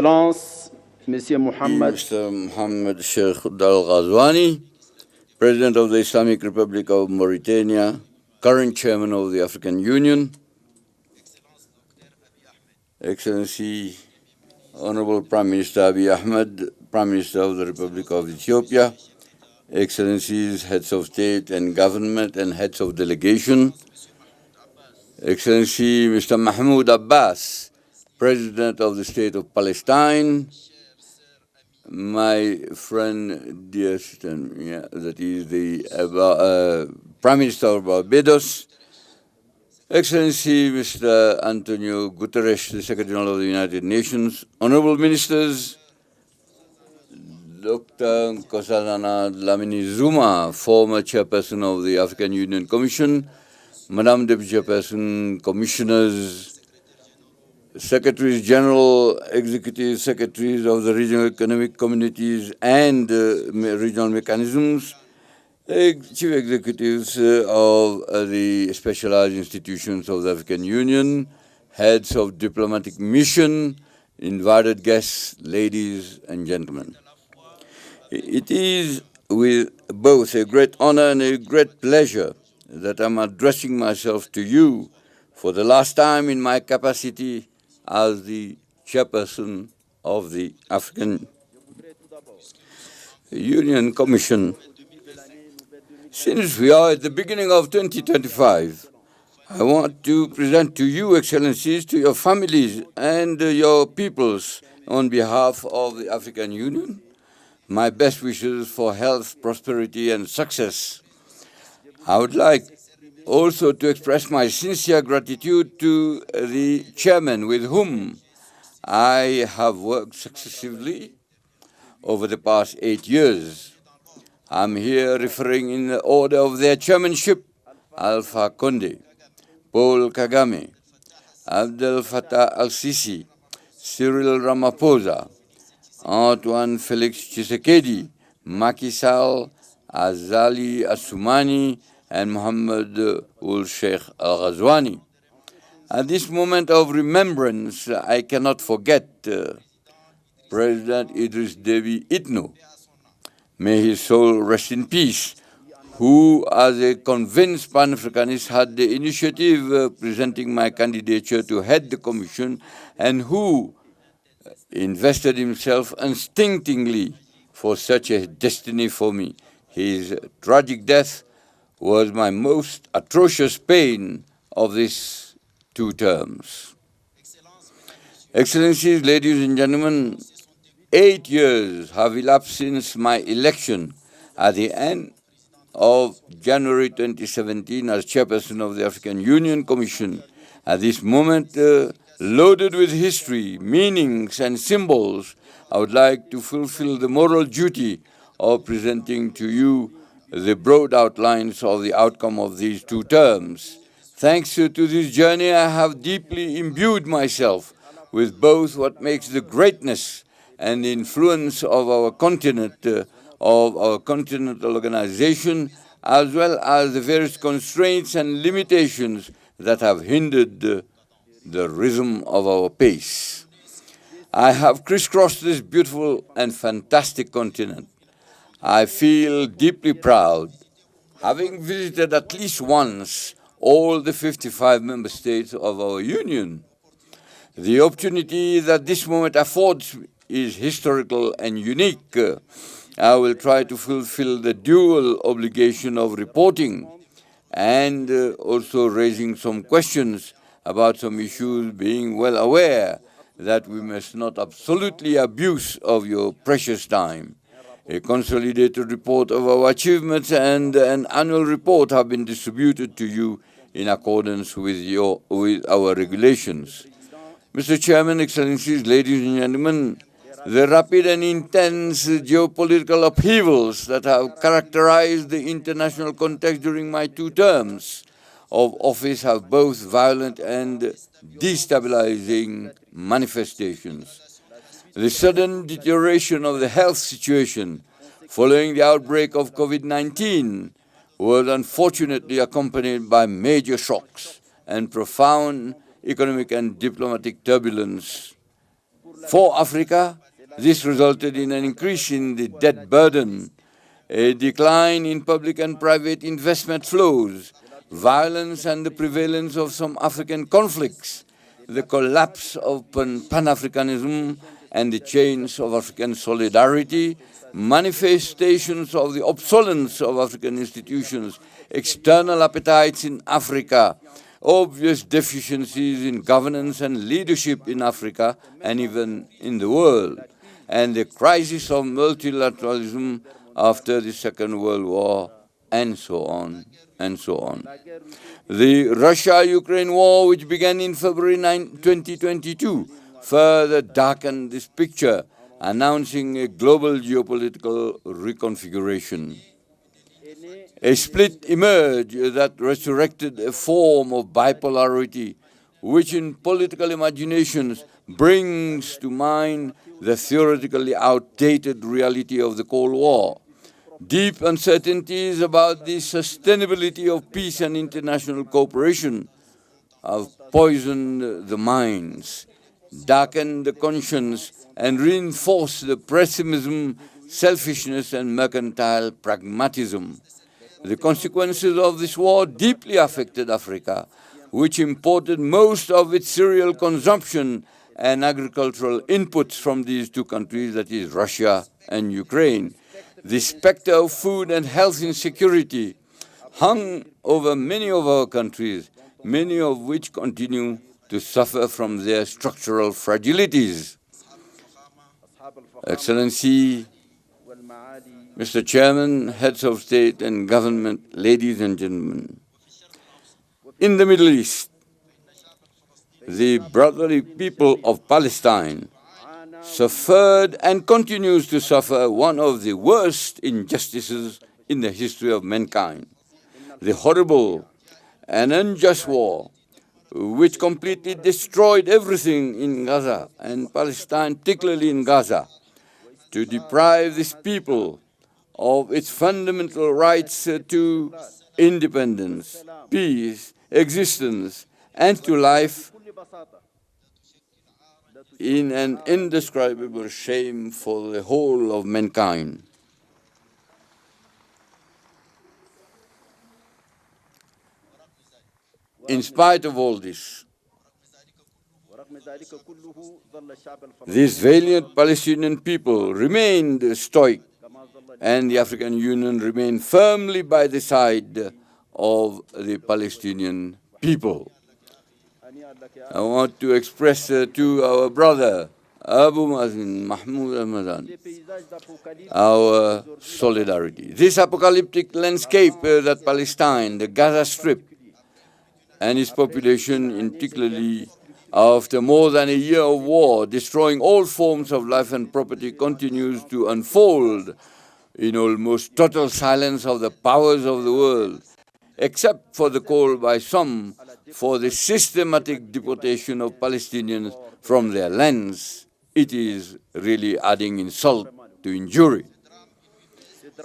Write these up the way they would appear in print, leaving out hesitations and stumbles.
Excellence, Monsieur Mohammed. Mr. Mohammed Sheikh Al Ghazwani, President of the Islamic Republic of Mauritania, current Chairman of the African Union, Excellency Honorable Prime Minister Abiy Ahmed, Prime Minister of the Republic of Ethiopia, Excellencies, Heads of State and Government and Heads of Delegation, Excellency Mr. Mahmoud Abbas, President of the State of Palestine, my friend, dear sister, that is the Prime Minister of Barbados, Excellency Mr. Antonio Guterres, the Secretary General of the United Nations, Honorable Ministers, Dr. Nkosazana Dlamini Zuma, former Chairperson of the African Union Commission, Madam Deputy Chairperson, Commissioners, Secretaries General, Executive Secretaries of the Regional Economic Communities and Regional Mechanisms, Chief Executives of the specialized institutions of the African Union, Heads of Diplomatic Mission, invited guests, ladies and gentlemen. It is with both a great honor and a great pleasure that I'm addressing myself to you for the last time in my capacity as the Chairperson of the African Union Commission. Since we are at the beginning of 2025, I want to present to you, Excellencies, to your families and your peoples on behalf of the African Union, my best wishes for health, prosperity, and success. I would like also to express my sincere gratitude to the chairman with whom I have worked successively over the past 8 years. I'm here referring in the order of their chairmanship: Alpha Conde, Paul Kagame, Abdel Fattah al-Sisi, Cyril Ramaphosa, Antoine Felix Tshisekedi, Macky Sall, Azali Assoumani, and Mohammed Ould Sheikh Al Ghazwani. At this moment of remembrance, I cannot forget President Idriss Déby Itno. May his soul rest in peace, who, as a convinced Pan-Africanist, had the initiative presenting my candidature to head the Commission, and who invested himself unstintingly for such a destiny for me. His tragic death was my most atrocious pain of these 2 terms. Excellencies, ladies and gentlemen, 8 years have elapsed since my election at the end of January 2017 as Chairperson of the African Union Commission. At this moment, loaded with history, meanings, and symbols, I would like to fulfill the moral duty of presenting to you the broad outlines of the outcome of these 2 terms. Thanks to this journey, I have deeply imbued myself with both what makes the greatness and the influence of our continent, of our continental organization, as well as the various constraints and limitations that have hindered the rhythm of our pace. I have crisscrossed this beautiful and fantastic continent. I feel deeply proud, having visited at least once all the 55 member states of our union. The opportunity that this moment affords is historical and unique. I will try to fulfill the dual obligation of reporting and also raising some questions about some issues, being well aware that we must not absolutely abuse of your precious time. A consolidated report of our achievements and an annual report have been distributed to you in accordance with our regulations. Mr. Chairman, Excellencies, ladies and gentlemen, the rapid and intense geopolitical upheavals that have characterized the international context during my 2 terms of office have both violent and destabilizing manifestations. The sudden deterioration of the health situation following the outbreak of COVID-19 was unfortunately accompanied by major shocks and profound economic and diplomatic turbulence. For Africa, this resulted in an increase in the debt burden, a decline in public and private investment flows, violence and the prevalence of some African conflicts, the collapse of Pan-Africanism and the change of African solidarity, manifestations of the obsolescence of African institutions, external appetites in Africa, obvious deficiencies in governance and leadership in Africa and even in the world, and the crisis of multilateralism after the Second World War, and so on, and so on. The Russia-Ukraine war, which began in February 2022, further darkened this picture, announcing a global geopolitical reconfiguration. A split emerged that resurrected a form of bipolarity, which in political imaginations brings to mind the theoretically outdated reality of the Cold War. Deep uncertainties about the sustainability of peace and international cooperation have poisoned the minds, darkened the conscience, and reinforced the pessimism, selfishness, and mercantile pragmatism. The consequences of this war deeply affected Africa, which imported most of its cereal consumption and agricultural inputs from these two countries, that is Russia and Ukraine. The specter of food and health insecurity hung over many of our countries, many of which continue to suffer from their structural fragilities. Excellency, Mr. Chairman, heads of state and government, ladies and gentlemen, in the Middle East, the brotherly people of Palestine suffered and continues to suffer one of the worst injustices in the history of mankind, the horrible and unjust war which completely destroyed everything in Gaza and Palestine, particularly in Gaza, to deprive this people of its fundamental rights to independence, peace, existence, and to life, in an indescribable shame for the whole of mankind. In spite of all this, these valiant Palestinian people remained stoic, and the African Union remained firmly by the side of the Palestinian people. I want to express to our brother, Abu Mazin Mahmoud Al-Madan, our solidarity. This apocalyptic landscape that Palestine, the Gaza Strip, and its population, in particularly after more than a year of war, destroying all forms of life and property, continues to unfold in almost total silence of the powers of the world, except for the call by some for the systematic deportation of Palestinians from their lands. It is really adding insult to injury.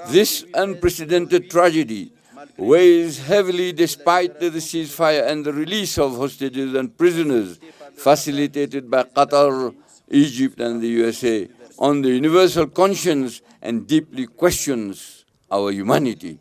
This unprecedented tragedy weighs heavily despite the ceasefire and the release of hostages and prisoners facilitated by Qatar, Egypt, and the USA on the universal conscience and deeply questions our humanity.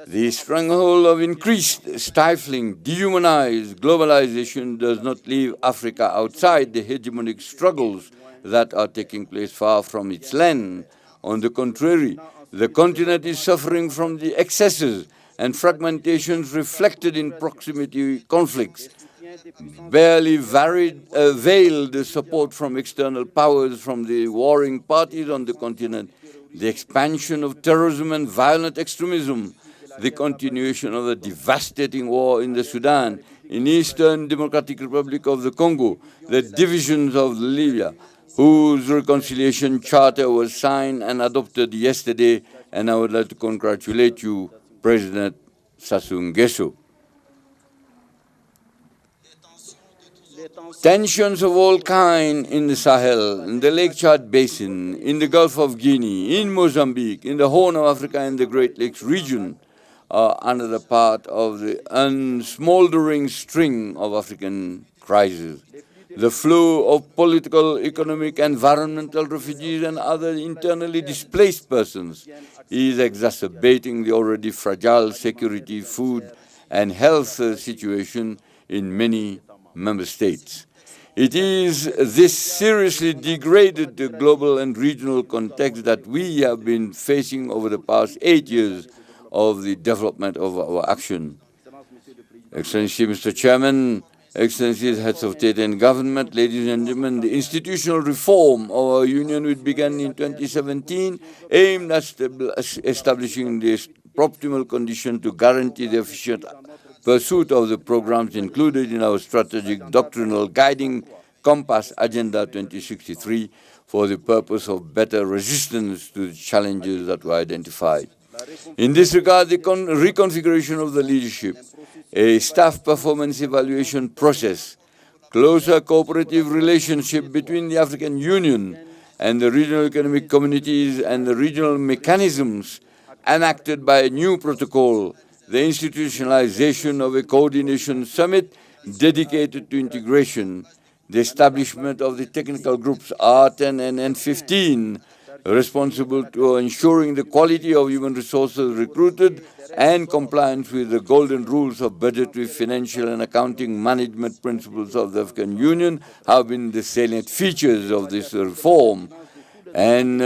The stronghold of increased, stifling, dehumanized globalization does not leave Africa outside the hegemonic struggles that are taking place far from its land. On the contrary, the continent is suffering from the excesses and fragmentations reflected in proximity conflicts, barely veiled support from external powers from the warring parties on the continent, the expansion of terrorism and violent extremism, the continuation of the devastating war in the Sudan, in Eastern Democratic Republic of the Congo, the divisions of Libya, whose reconciliation charter was signed and adopted yesterday, and I would like to congratulate you, President Sassou Nguesso. Tensions of all kinds in the Sahel, in the Lake Chad Basin, in the Gulf of Guinea, in Mozambique, in the Horn of Africa and the Great Lakes region are another part of the unsmoldering string of African crises. The flow of political, economic, environmental refugees and other internally displaced persons is exacerbating the already fragile security, food, and health situation in many member states. It is this seriously degraded global and regional context that we have been facing over the past 8 years of the development of our action. Excellency, Mr. Chairman, Excellencies, Heads of State and Government, ladies and gentlemen, the institutional reform of our Union, which began in 2017, aimed at establishing the optimal condition to guarantee the efficient pursuit of the programs included in our strategic doctrinal guiding compass Agenda 2063 for the purpose of better resistance to the challenges that were identified. In this regard, the reconfiguration of the leadership, a staff performance evaluation process, closer cooperative relationship between the African Union and the regional economic communities and the regional mechanisms enacted by a new protocol, the institutionalization of a coordination summit dedicated to integration, the establishment of the technical groups R10 and N15, responsible to ensuring the quality of human resources recruited and compliance with the golden rules of budgetary, financial, and accounting management principles of the African Union have been the salient features of this reform. And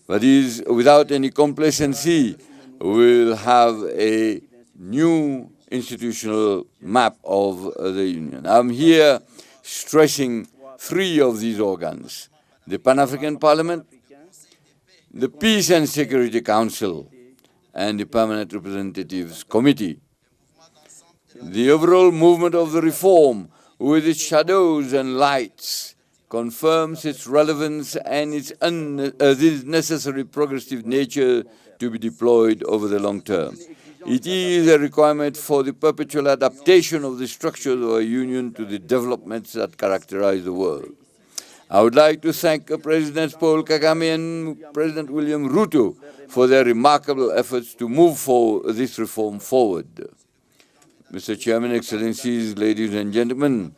but is without any complacency, we'll have a new institutional map of the Union. I'm here stressing three of these organs: the Pan-African Parliament, the Peace and Security Council, and the Permanent Representatives Committee. The overall movement of the reform, with its shadows and lights, confirms its relevance and its necessary progressive nature to be deployed over the long term. It is a requirement for the perpetual adaptation of the structures of our Union to the developments that characterize the world. I would like to thank Presidents Paul Kagame and President William Ruto for their remarkable efforts to move this reform forward. Mr. Chairman, Excellencies, ladies and gentlemen,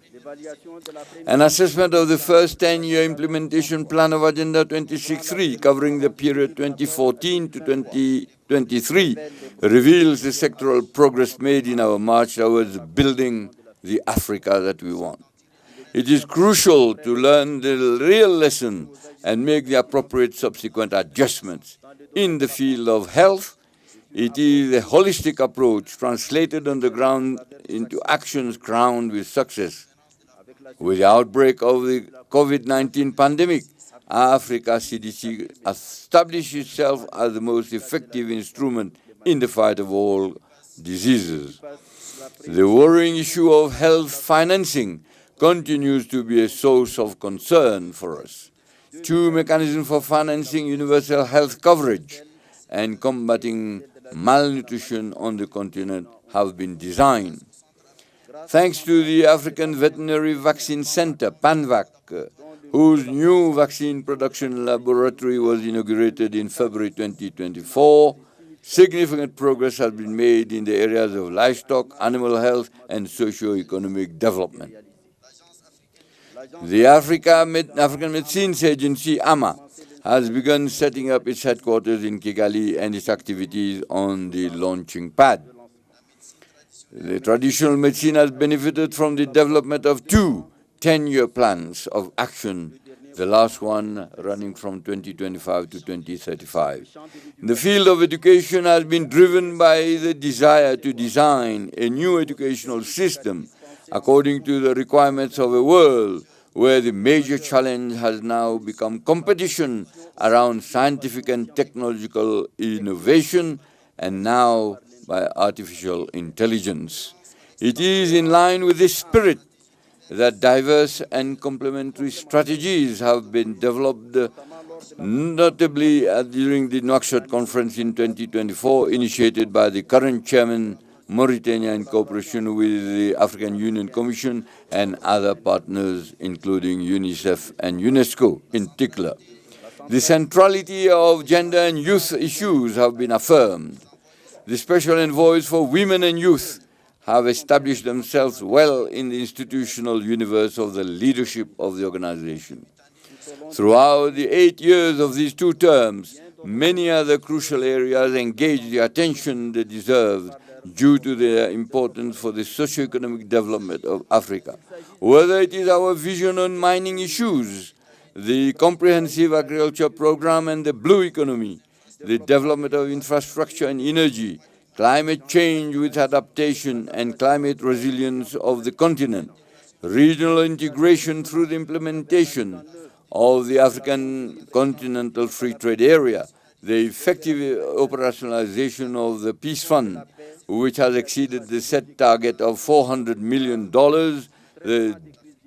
an assessment of the first 10-year implementation plan of Agenda 2063, covering the period 2014 to 2023, reveals the sectoral progress made in our march towards building the Africa that we want. It is crucial to learn the real lesson and make the appropriate subsequent adjustments. In the field of health, it is a holistic approach translated on the ground into actions crowned with success. With the outbreak of the COVID-19 pandemic, Africa CDC established itself as the most effective instrument in the fight of all diseases. The worrying issue of health financing continues to be a source of concern for us. Two mechanisms for financing universal health coverage and combating malnutrition on the continent have been designed. Thanks to the African Veterinary Vaccine Center, PANVAC, whose new vaccine production laboratory was inaugurated in February 2024, significant progress has been made in the areas of livestock, animal health, and socio-economic development. The African Medicines Agency, AMA, has begun setting up its headquarters in Kigali and its activities on the launching pad. The traditional medicine has benefited from the development of two 10-year plans of action, the last one running from 2025 to 2035. The field of education has been driven by the desire to design a new educational system according to the requirements of a world where the major challenge has now become competition around scientific and technological innovation, and now by artificial intelligence. It is in line with this spirit that diverse and complementary strategies have been developed, notably during the Nouakchott conference in 2024, initiated by the current chairman, Mauritania, in cooperation with the African Union Commission and other partners, including UNICEF and UNESCO in particular. The centrality of gender and youth issues have been affirmed. The special envoys for women and youth have established themselves well in the institutional universe of the leadership of the organization. Throughout the 8 years of these 2 terms, many other crucial areas engaged the attention they deserved due to their importance for the socio-economic development of Africa. Whether it is our vision on mining issues, the comprehensive agriculture program and the blue economy, the development of infrastructure and energy, climate change with adaptation and climate resilience of the continent, regional integration through the implementation of the African Continental Free Trade Area, the effective operationalization of the Peace Fund, which has exceeded the set target of $400 million, the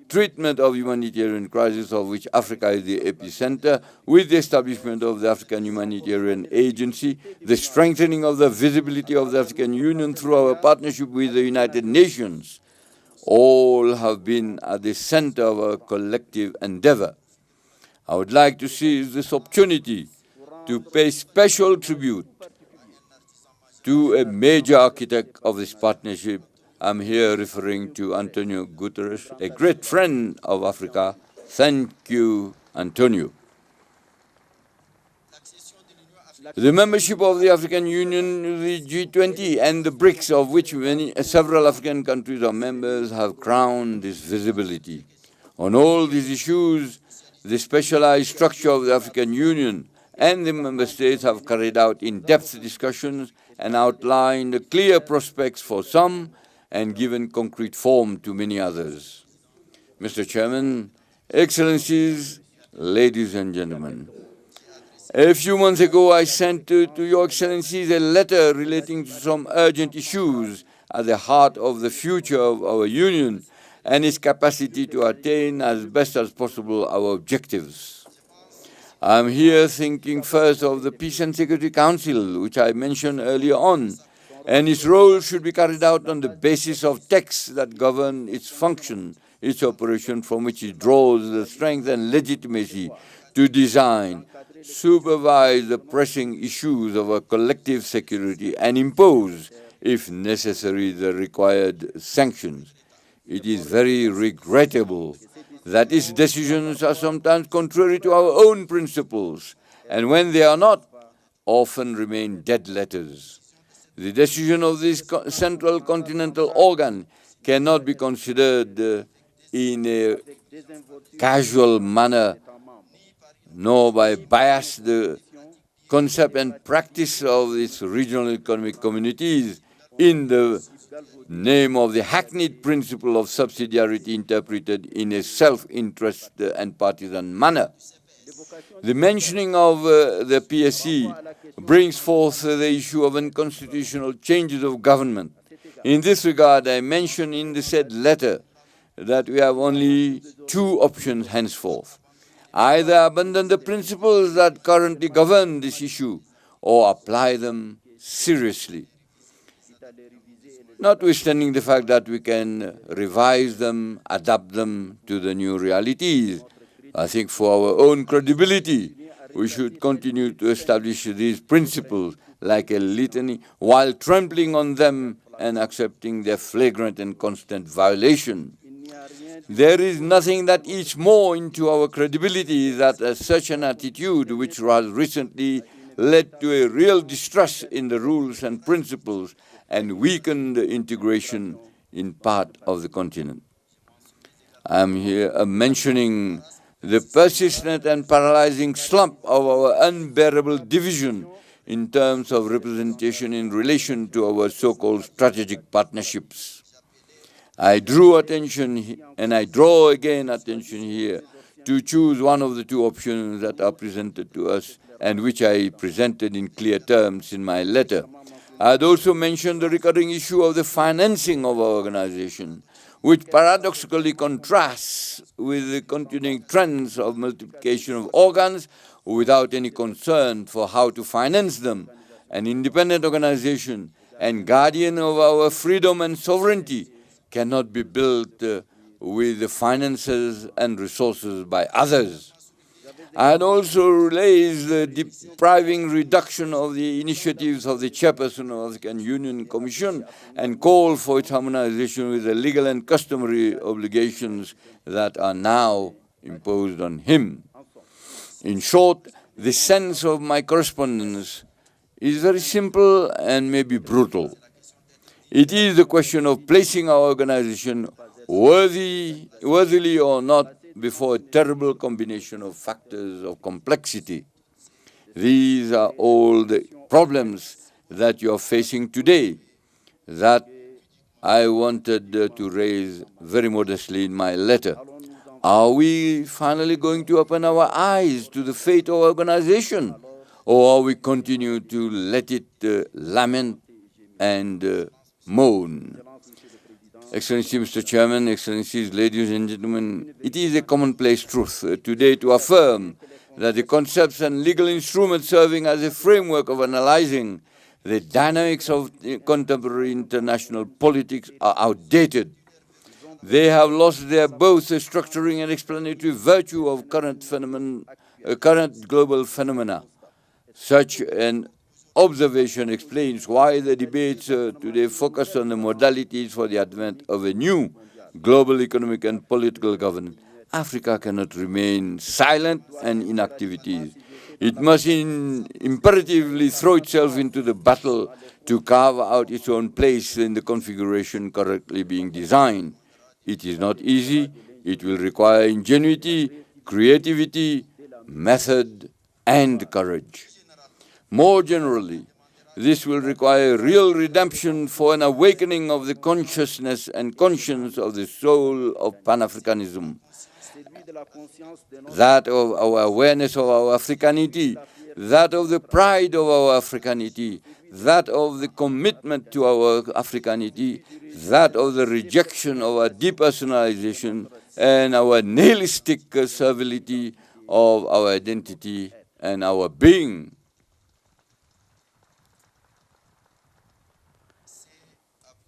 treatment of humanitarian crisis of which Africa is the epicenter, with the establishment of the African Humanitarian Agency, the strengthening of the visibility of the African Union through our partnership with the United Nations, all have been at the center of our collective endeavor. I would like to seize this opportunity to pay special tribute to a major architect of this partnership. I'm here referring to Antonio Guterres, a great friend of Africa. Thank you, Antonio. The membership of the African Union, the G20, and the BRICS, of which several African countries are members, have crowned this visibility. On all these issues, the specialized structure of the African Union and the member states have carried out in-depth discussions and outlined clear prospects for some and given concrete form to many others. Mr. Chairman, Excellencies, ladies and gentlemen, a few months ago I sent to Your Excellencies a letter relating to some urgent issues at the heart of the future of our Union and its capacity to attain as best as possible our objectives. I'm here thinking first of the Peace and Security Council, which I mentioned earlier on, and its role should be carried out on the basis of texts that govern its function, its operation, from which it draws the strength and legitimacy to design, supervise the pressing issues of our collective security and impose, if necessary, the required sanctions. It is very regrettable that its decisions are sometimes contrary to our own principles, and when they are not, often remain dead letters. The decision of this central continental organ cannot be considered in a casual manner, nor by bias the concept and practice of its regional economic communities in the name of the hackneyed principle of subsidiarity interpreted in a self-interest and partisan manner. The mentioning of the PSC brings forth the issue of unconstitutional changes of government. In this regard, I mention in the said letter that we have only 2 options henceforth. Either abandon the principles that currently govern this issue or apply them seriously. Notwithstanding the fact that we can revise them, adapt them to the new realities, I think for our own credibility, we should continue to establish these principles like a litany while trampling on them and accepting their flagrant and constant violation. There is nothing that eats more into our credibility than such an attitude, which has recently led to a real distrust in the rules and principles and weakened the integration in part of the continent. I'm here mentioning the persistent and paralyzing slump of our unbearable division in terms of representation in relation to our so-called strategic partnerships. I drew attention, and I draw again attention here, to choose one of the 2 options that are presented to us and which I presented in clear terms in my letter. I had also mentioned the recurring issue of the financing of our organization, which paradoxically contrasts with the continuing trends of multiplication of organs without any concern for how to finance them. An independent organization and guardian of our freedom and sovereignty cannot be built with the finances and resources by others. I had also raised the depriving reduction of the initiatives of the Chairperson of the African Union Commission and called for its harmonization with the legal and customary obligations that are now imposed on him. In short, the sense of my correspondence is very simple and maybe brutal. It is the question of placing our organization worthily or not before a terrible combination of factors of complexity. These are all the problems that you are facing today that I wanted to raise very modestly in my letter. Are we finally going to open our eyes to the fate of our organization, or are we continue to let it lament and moan? Excellency, Mr. Chairman, Excellencies, ladies and gentlemen, it is a commonplace truth today to affirm that the concepts and legal instruments serving as a framework of analyzing the dynamics of contemporary international politics are outdated. They have lost their both the structuring and explanatory virtue of current global phenomena. Such an observation explains why the debates today focus on the modalities for the advent of a new global economic and political governance. Africa cannot remain silent and inactivity. It must imperatively throw itself into the battle to carve out its own place in the configuration currently being designed. It is not easy. It will require ingenuity, creativity, method, and courage. More generally, this will require real redemption for an awakening of the consciousness and conscience of the soul of Pan-Africanism, that of our awareness of our Africanity, that of the pride of our Africanity, that of the commitment to our Africanity, that of the rejection of our depersonalization and our nihilistic servility of our identity and our being.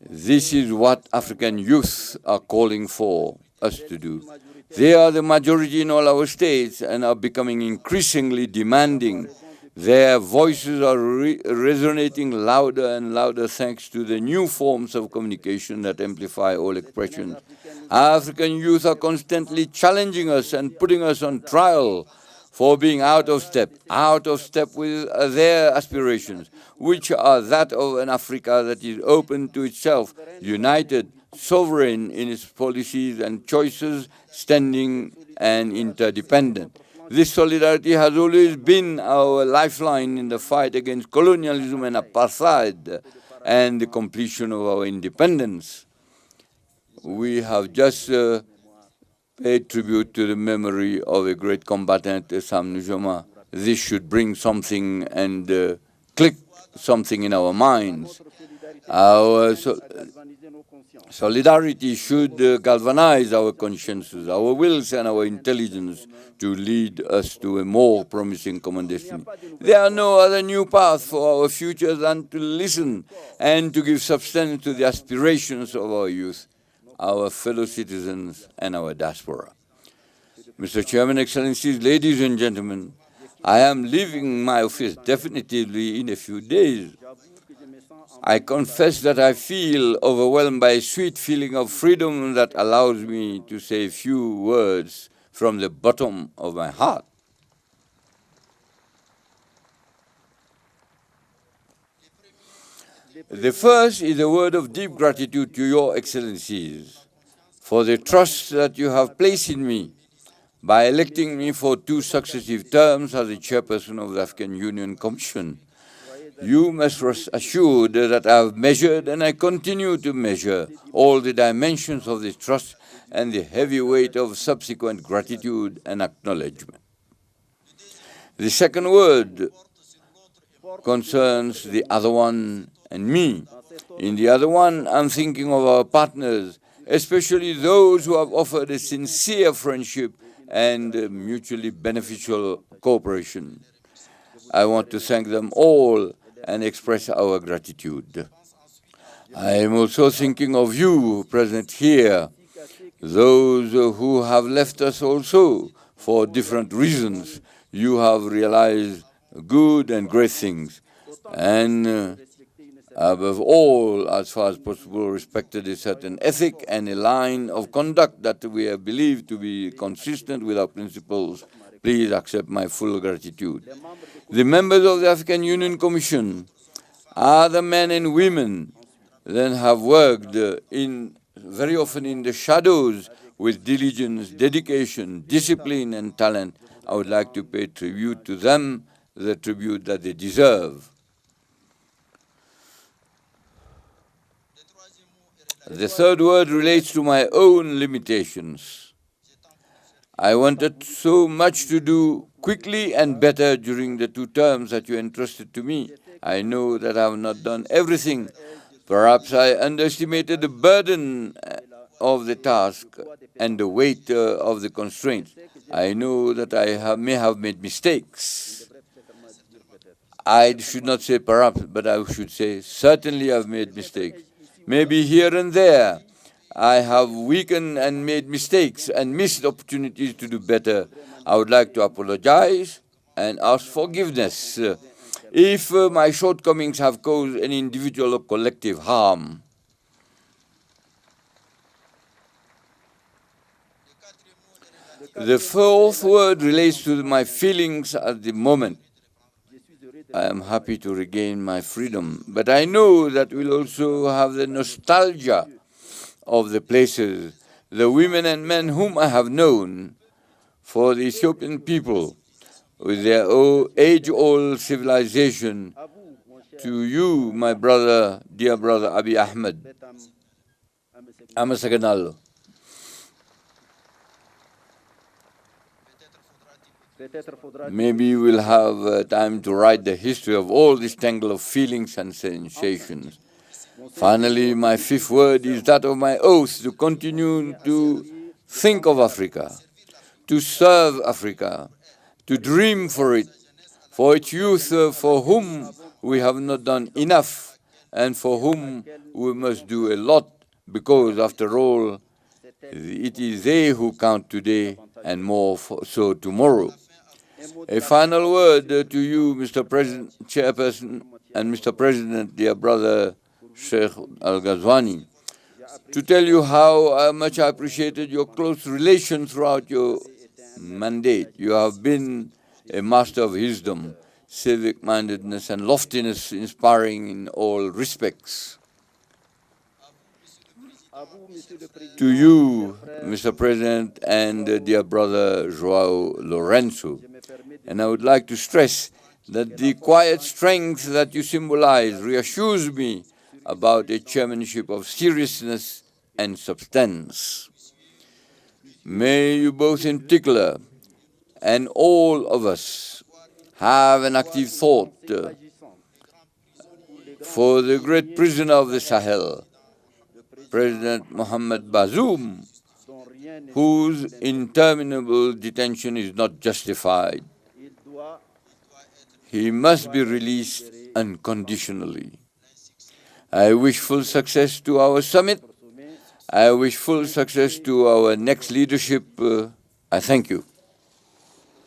This is what African youth are calling for us to do. They are the majority in all our states and are becoming increasingly demanding. Their voices are resonating louder and louder thanks to the new forms of communication that amplify all expressions. African youth are constantly challenging us and putting us on trial for being out of step with their aspirations, which are that of an Africa that is open to itself, united, sovereign in its policies and choices, standing and interdependent. This solidarity has always been our lifeline in the fight against colonialism and apartheid and the completion of our independence. We have just paid tribute to the memory of a great combatant, Sam Nujoma. This should bring something and click something in our minds. Our solidarity should galvanize our consciences, our wills and our intelligence to lead us to a more promising common destiny. There are no other new path for our future than to listen and to give substance to the aspirations of our youth, our fellow citizens, and our diaspora. Mr. Chairman, Excellencies, ladies and gentlemen, I am leaving my office definitively in a few days. I confess that I feel overwhelmed by a sweet feeling of freedom that allows me to say a few words from the bottom of my heart. The first is a word of deep gratitude to your Excellencies for the trust that you have placed in me by electing me for 2 successive terms as the Chairperson of the African Union Commission. You must rest assured that I have measured and I continue to measure all the dimensions of this trust and the heavy weight of subsequent gratitude and acknowledgement. The second word concerns the other one and me. In the other one, I'm thinking of our partners, especially those who have offered a sincere friendship and mutually beneficial cooperation. I want to thank them all and express our gratitude. I am also thinking of you present here, those who have left us also for different reasons, you have realized good and great things. And above all, as far as possible, respected a certain ethic and a line of conduct that we have believed to be consistent with our principles. Please accept my full gratitude. The members of the African Union Commission are the men and women that have worked very often in the shadows with diligence, dedication, discipline, and talent. I would like to pay tribute to them, the tribute that they deserve. The third word relates to my own limitations. I wanted so much to do quickly and better during the 2 terms that you entrusted to me. I know that I have not done everything. Perhaps I underestimated the burden of the task and the weight of the constraints. I know that I may have made mistakes. I should not say perhaps, but I should say certainly I've made mistakes. Maybe here and there I have weakened and made mistakes and missed opportunities to do better. I would like to apologize and ask forgiveness if my shortcomings have caused any individual or collective harm. The fourth word relates to my feelings at the moment. I am happy to regain my freedom, but I know that we'll also have the nostalgia of the places, the women and men whom I have known, for the Ethiopian people, with their age-old civilization. To you, my brother, dear brother Abiy Ahmed, Amasaganalo. Maybe we'll have time to write the history of all this tangle of feelings and sensations. Finally, my fifth word is that of my oath to continue to think of Africa, to serve Africa, to dream for its youth for whom we have not done enough and for whom we must do a lot, because after all, it is they who count today and more so tomorrow. A final word to you, Mr. President, Chairperson, and Mr. President, dear brother Sheikh Al-Ghazwani, to tell you how much I appreciated your close relation throughout your mandate. You have been a master of wisdom, civic-mindedness, and loftiness, inspiring in all respects. To you, Mr. President, and dear brother Joao Lorenzo, and I would like to stress that the quiet strength that you symbolize reassures me about a chairmanship of seriousness and substance. May you both in particular, and all of us, have an active thought for the great prisoner of the Sahel, President Mohamed Bazoum, whose interminable detention is not justified. He must be released unconditionally. I wish full success to our summit. I wish full success to our next leadership. I thank you.